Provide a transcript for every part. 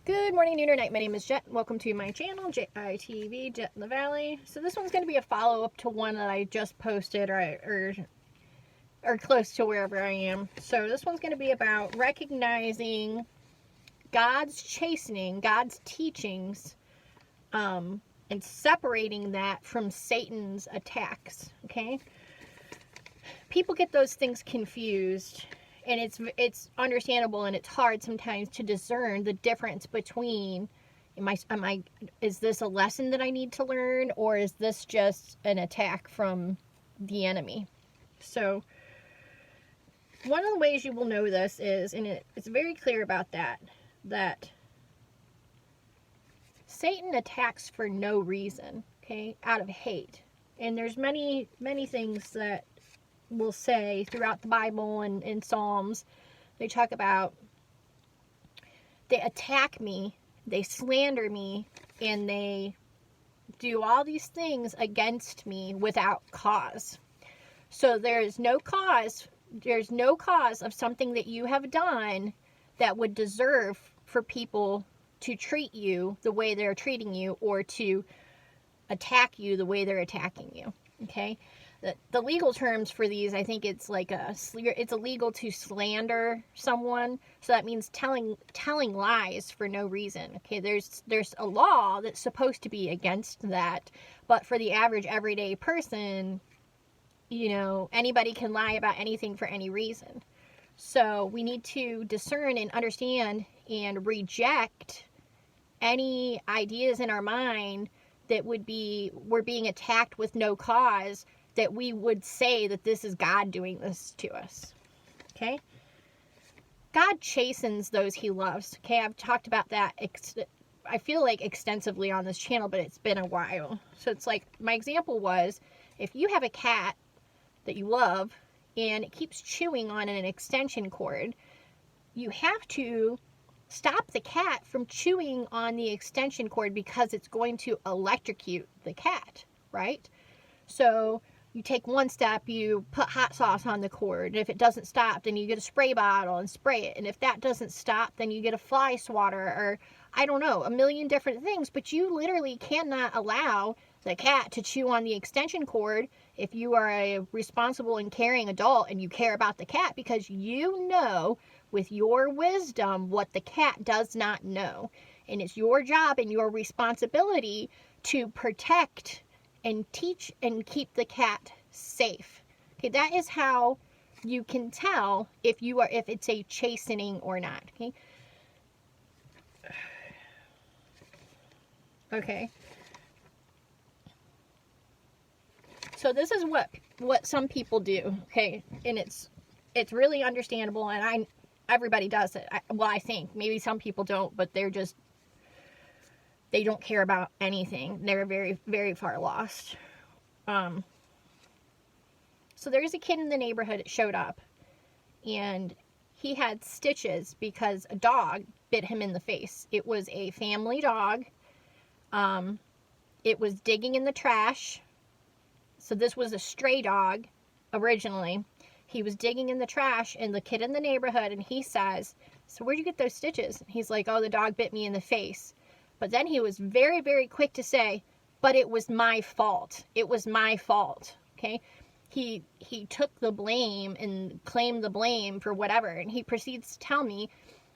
Good morning, noon, or night. My name is Jet. Welcome to my channel, JITV, Jet in the Valley. So this one's going to be a follow-up to one that I just posted or close to wherever I am. So this one's going to be about recognizing God's chastening, God's teachings, and separating that from Satan's attacks, okay? People get those things confused. And it's understandable, and it's hard sometimes to discern the difference between is this a lesson that I need to learn, or is this just an attack from the enemy? So one of the ways you will know this is, and it's very clear about that Satan attacks for no reason, okay, out of hate. And there's many things that will say throughout the Bible and in Psalms. They talk about they attack me, they slander me, and they do all these things against me without cause. So there's no cause of something that you have done that would deserve for people to treat you the way they're treating you, or to attack you the way they're attacking you, okay? The legal terms for these, I think it's illegal to slander someone. So that means telling lies for no reason. Okay, there's a law that's supposed to be against that, but for the average everyday person, anybody can lie about anything for any reason. So we need to discern and understand and reject any ideas in our mind that we're being attacked with no cause, that we would say that this is God doing this to us, okay? God chastens those he loves, okay? I've talked about that, I feel like extensively on this channel, but it's been a while. So it's like, my example was, if you have a cat that you love, and it keeps chewing on an extension cord, you have to stop the cat from chewing on the extension cord, because it's going to electrocute the cat, right? So you take one step, you put hot sauce on the cord, and if it doesn't stop, then you get a spray bottle and spray it, and if that doesn't stop, then you get a fly swatter, or I don't know, a million different things. But you literally cannot allow the cat to chew on the extension cord if you are a responsible and caring adult and you care about the cat, because you know with your wisdom what the cat does not know, and it's your job and your responsibility to protect and teach and keep the cat safe. Okay, that is how you can tell if it's a chastening or not. Okay. So this is what some people do, okay? And it's really understandable, and everybody does it. I think maybe some people don't, but they don't care about anything. They're very, very far lost. So there's a kid in the neighborhood that showed up, and he had stitches because a dog bit him in the face. It was a family dog. It was digging in the trash. So this was a stray dog originally. He was digging in the trash, and the kid in the neighborhood, and he says, "So where'd you get those stitches?" He's like, "Oh, the dog bit me in the face." But then he was very, very quick to say, "But it was my fault. It was my fault." Okay? He took the blame and claimed the blame for whatever. And he proceeds to tell me,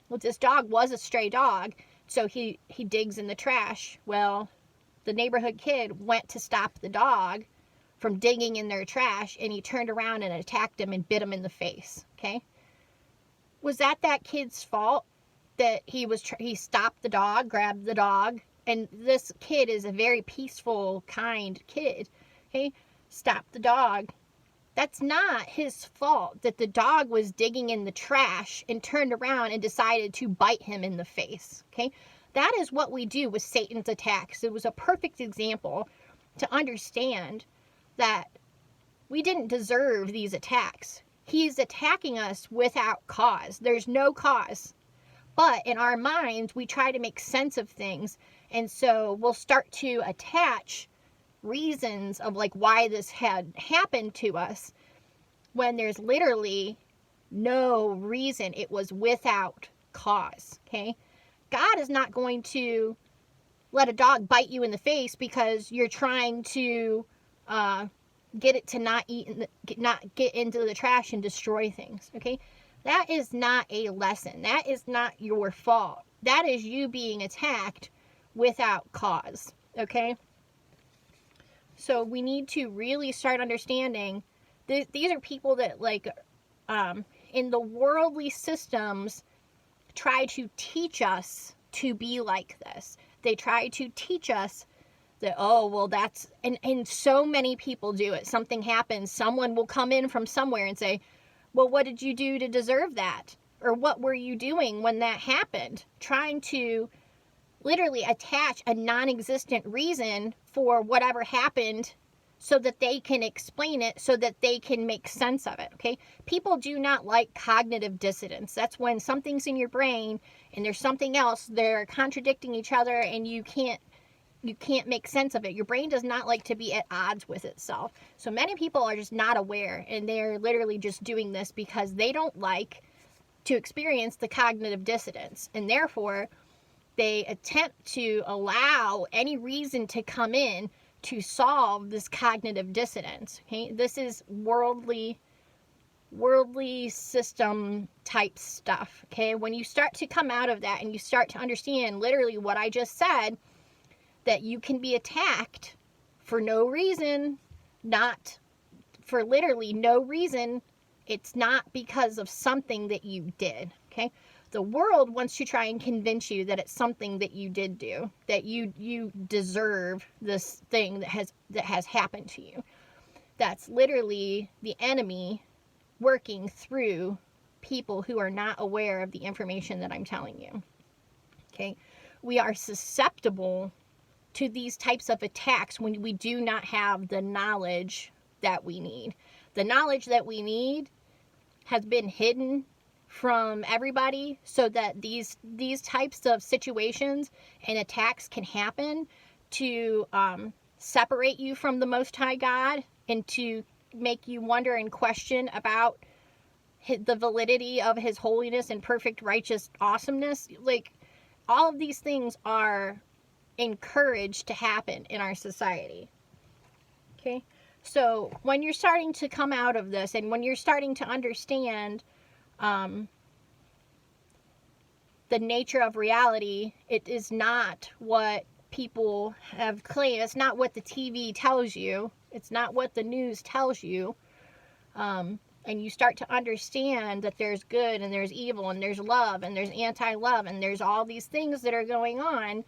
well, this dog was a stray dog, so he digs in the trash. Well, the neighborhood kid went to stop the dog from digging in their trash, and he turned around and attacked him and bit him in the face. Okay? Was that kid's fault? That he stopped the dog, grabbed the dog, and this kid is a very peaceful, kind kid, okay? Stopped the dog. That's not his fault that the dog was digging in the trash and turned around and decided to bite him in the face, okay? That is what we do with Satan's attacks. It was a perfect example to understand that we didn't deserve these attacks. He's attacking us without cause. There's no cause. But in our minds, we try to make sense of things. And so we'll start to attach reasons of like why this had happened to us, when there's literally no reason. It was without cause, okay? God is not going to let a dog bite you in the face because you're trying to get it to not get into the trash and destroy things, okay? That is not a lesson. That is not your fault. That is you being attacked without cause, okay? So we need to really start understanding these are people that, like, in the worldly systems, try to teach us to be like this. They try to teach us that, oh, well, that's, and so many people do it. Something happens, someone will come in from somewhere and say, well, what did you do to deserve that? Or what were you doing when that happened? Trying to literally attach a non-existent reason for whatever happened so that they can explain it, so that they can make sense of it, okay? People do not like cognitive dissonance. That's when something's in your brain and there's something else, they're contradicting each other, and you can't make sense of it. Your brain does not like to be at odds with itself. So many people are just not aware, and they're literally just doing this because they don't like to experience the cognitive dissonance, and therefore they attempt to allow any reason to come in to solve this cognitive dissonance. Okay? This is worldly system type stuff. Okay? When you start to come out of that and you start to understand literally what I just said, that you can be attacked for no reason, not for literally no reason. It's not because of something that you did. Okay? The world wants to try and convince you that it's something that you did do, that you deserve this thing that has happened to you. That's literally the enemy working through people who are not aware of the information that I'm telling you. Okay? We are susceptible to these types of attacks when we do not have the knowledge that we need. The knowledge that we need has been hidden from everybody so that these types of situations and attacks can happen to separate you from the Most High God and to make you wonder and question about the validity of His holiness and perfect righteous awesomeness. Like, all of these things are encouraged to happen in our society. Okay? So when you're starting to come out of this and when you're starting to understand the nature of reality, it is not what people have claimed. It's not what the TV tells you. It's not what the news tells you. And you start to understand that there's good and there's evil and there's love and there's anti-love and there's all these things that are going on.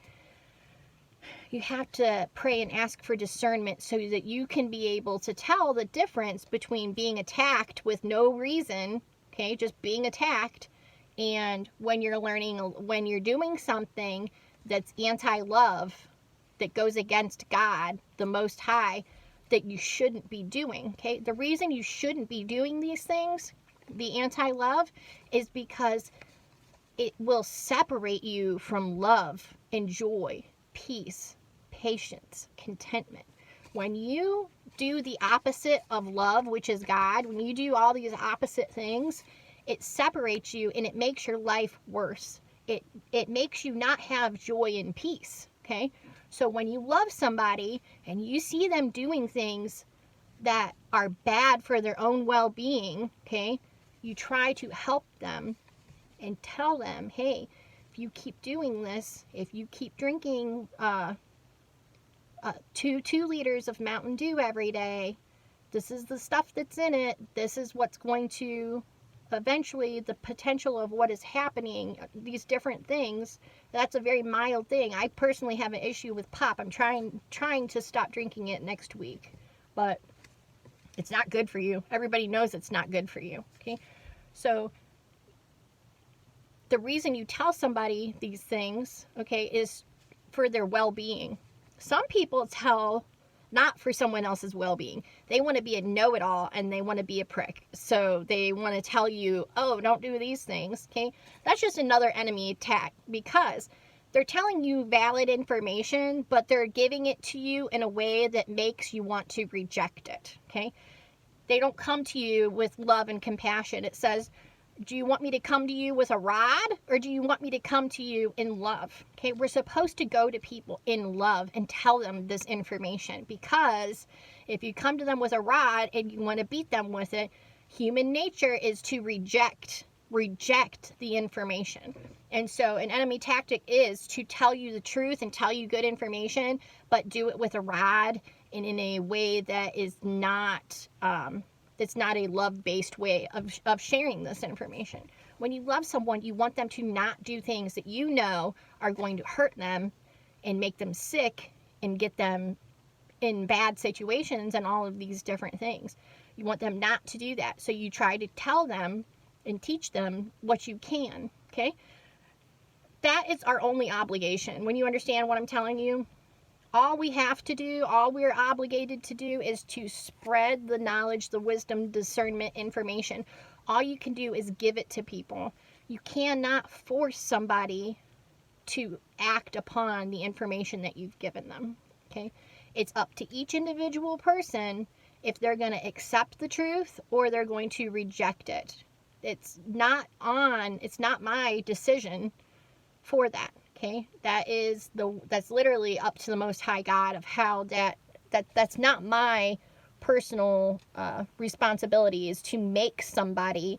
You have to pray and ask for discernment so that you can be able to tell the difference between being attacked with no reason, okay, just being attacked, and when you're doing something that's anti-love, that goes against God, the Most High, that you shouldn't be doing, okay? The reason you shouldn't be doing these things, the anti-love, is because it will separate you from love and joy, peace, patience, contentment. When you do the opposite of love, which is God, when you do all these opposite things, it separates you and it makes your life worse. It makes you not have joy and peace, okay? So when you love somebody and you see them doing things that are bad for their own well-being, okay, you try to help them and tell them, hey, if you keep doing this, if you keep drinking 2 liters of Mountain Dew every day, this is the stuff that's in it. This is what's going to eventually, the potential of what is happening, these different things. That's a very mild thing. I personally have an issue with pop. I'm trying to stop drinking it next week, but it's not good for you. Everybody knows it's not good for you. Okay, so the reason you tell somebody these things, okay, is for their well-being. Some people tell not for someone else's well-being. They want to be a know-it-all and they want to be a prick. So they want to tell you, oh, don't do these things, okay? That's just another enemy attack, because they're telling you valid information, but they're giving it to you in a way that makes you want to reject it, okay? They don't come to you with love and compassion. It says, Do you want me to come to you with a rod, or do you want me to come to you in love? Okay, we're supposed to go to people in love and tell them this information, because if you come to them with a rod and you want to beat them with it, human nature is to reject the information. And so an enemy tactic is to tell you the truth and tell you good information, but do it with a rod and in a way that is not it's not a love-based way of sharing this information. When you love someone, you want them to not do things that you know are going to hurt them and make them sick and get them in bad situations and all of these different things. You want them not to do that. So you try to tell them and teach them what you can, okay? That is our only obligation. When you understand what I'm telling you, all we have to do, all we're obligated to do is to spread the knowledge, the wisdom, discernment, information. All you can do is give it to people. You cannot force somebody to act upon the information that you've given them, okay? It's up to each individual person if they're going to accept the truth or they're going to reject it. It's not my decision for that. Okay, that's literally up to the Most High God of how that's not my personal responsibility, is to make somebody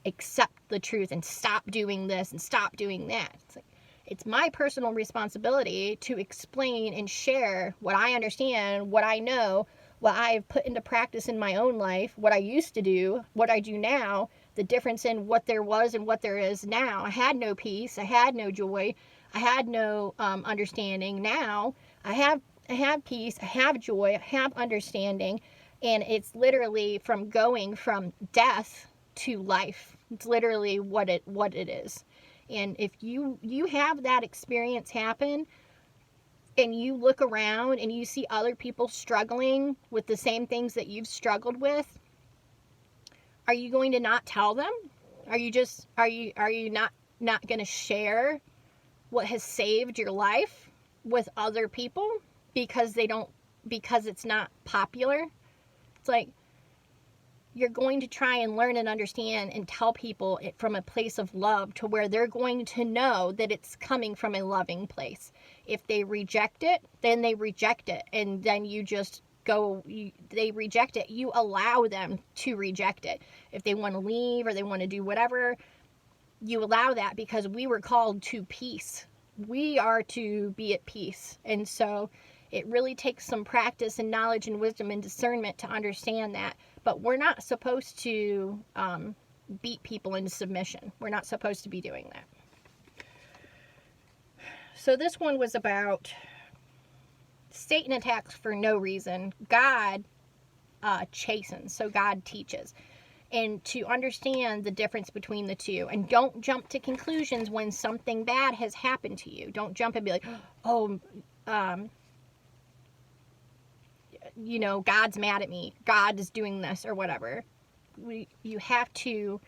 accept the truth and stop doing this and stop doing that. It's my personal responsibility to explain and share what I understand, what I know, what I've put into practice in my own life, what I used to do, what I do now, the difference in what there was and what there is now. I had no peace, I had no joy, I had no understanding. Now I have peace, I have joy, I have understanding, and it's literally from going from death to life. It's literally what it is. And if you have that experience happen, and you look around and you see other people struggling with the same things that you've struggled with, are you going to not tell them? Are you not going to share what has saved your life with other people because it's not popular? It's like, you're going to try and learn and understand and tell people it from a place of love, to where they're going to know that it's coming from a loving place. If they reject it, then they reject it. And then they reject it. You allow them to reject it. If they want to leave or they want to do whatever, you allow that, because we were called to peace. We are to be at peace. And so it really takes some practice and knowledge and wisdom and discernment to understand that. But we're not supposed to beat people into submission. We're not supposed to be doing that. So this one was about Satan attacks for no reason. God chastens. So God teaches. And to understand the difference between the two. And don't jump to conclusions when something bad has happened to you. Don't jump and be like, oh, God's mad at me. God is doing this or whatever. You have to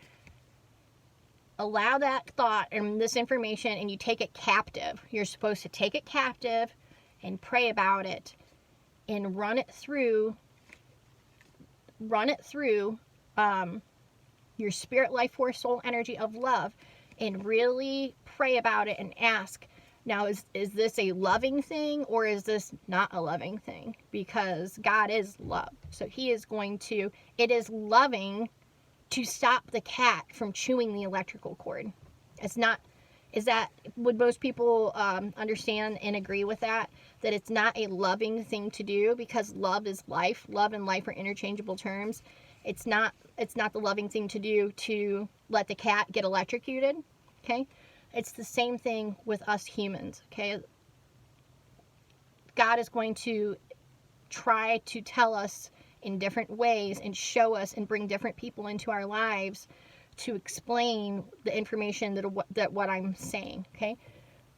allow that thought and this information, and you take it captive. You're supposed to take it captive and pray about it and run it through your spirit, life force, soul energy of love, and really pray about it and ask, now, is this a loving thing, or is this not a loving thing? Because God is love. So it is loving to stop the cat from chewing the electrical cord. Would most people understand and agree with that? That it's not a loving thing to do, because love is life. Love and life are interchangeable terms. It's not the loving thing to do to let the cat get electrocuted, okay? It's the same thing with us humans, okay? God is going to try to tell us in different ways and show us and bring different people into our lives to explain the information that what I'm saying, okay?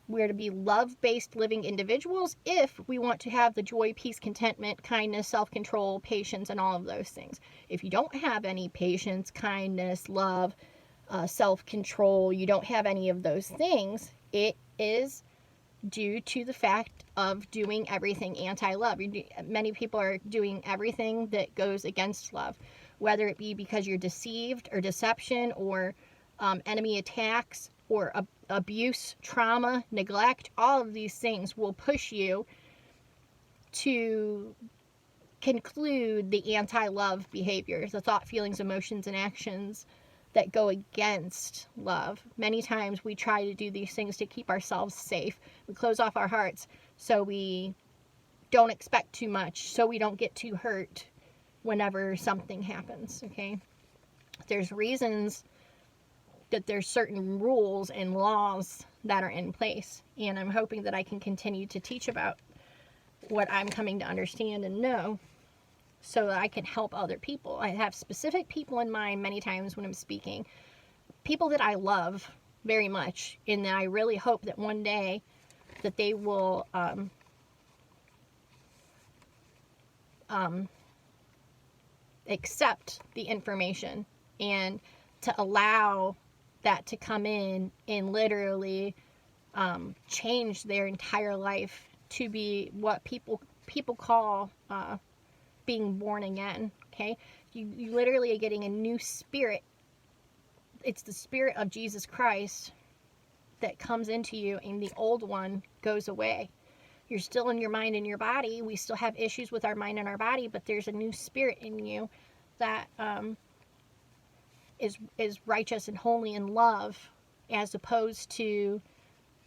We're to be love-based living individuals if we want to have the joy, peace, contentment, kindness, self-control, patience, and all of those things. If you don't have any patience, kindness, love, self-control, you don't have any of those things, it is due to the fact of doing everything anti-love. Many people are doing everything that goes against love, whether it be because you're deceived or deception or enemy attacks, or abuse, trauma, neglect, all of these things will push you to conclude the anti-love behaviors, the thought, feelings, emotions, and actions that go against love. Many times we try to do these things to keep ourselves safe. We close off our hearts so we don't expect too much, so we don't get too hurt whenever something happens, okay? There's reasons that there's certain rules and laws that are in place, and I'm hoping that I can continue to teach about what I'm coming to understand and know so that I can help other people. I have specific people in mind many times when I'm speaking, people that I love very much, and that I really hope that one day that they will accept the information and to allow that to come in and literally change their entire life to be what people call being born again. Okay, you literally are getting a new spirit. It's the spirit of Jesus Christ that comes into you, and the old one goes away. You're still in your mind and your body. We still have issues with our mind and our body, but there's a new spirit in you that is righteous and holy and love, as opposed to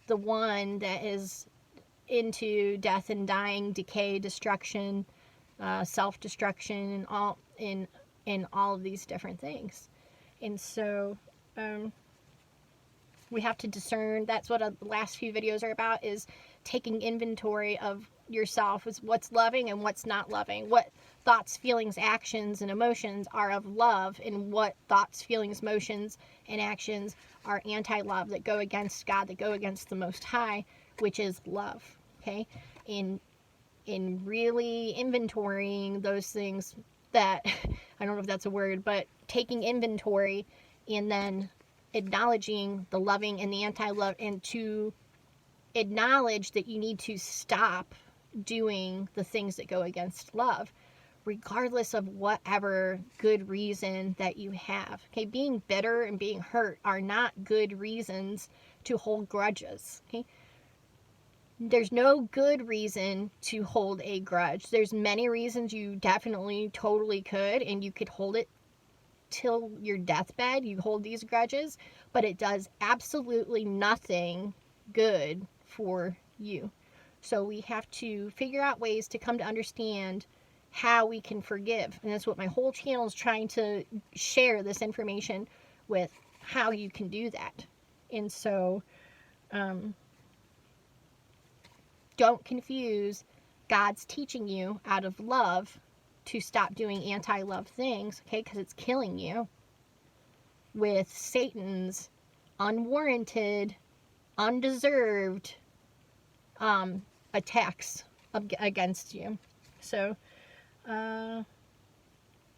the one that is into death and dying, decay, destruction, self-destruction, and all of these different things. And so we have to discern. That's what the last few videos are about, is taking inventory of yourself, is what's loving and what's not loving, what thoughts, feelings, actions, and emotions are of love, and what thoughts, feelings, motions, and actions are anti-love, that go against God, that go against the Most High, which is love. Okay, in really inventorying those things, that I don't know if that's a word, but taking inventory and then acknowledging the loving and the anti-love, and to acknowledge that you need to stop doing the things that go against love, regardless of whatever good reason that you have. Okay, being bitter and being hurt are not good reasons to hold grudges. Okay, there's no good reason to hold a grudge. There's many reasons you definitely totally could, and you could hold it till your deathbed. You hold these grudges, but it does absolutely nothing good for you. So we have to figure out ways to come to understand how we can forgive. And that's what my whole channel is trying to share, this information with how you can do that. And so don't confuse God's teaching you out of love to stop doing anti-love things, okay, because it's killing you, with Satan's unwarranted, undeserved attacks against you. So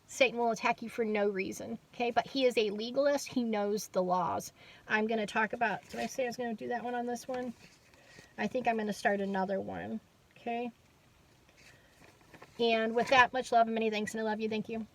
Satan will attack you for no reason, okay? But he is a legalist. He knows the laws. I'm going to talk about, did I say I was going to do that one on this one? I think I'm going to start another one, okay? And with that, much love and many thanks, and I love you. Thank you.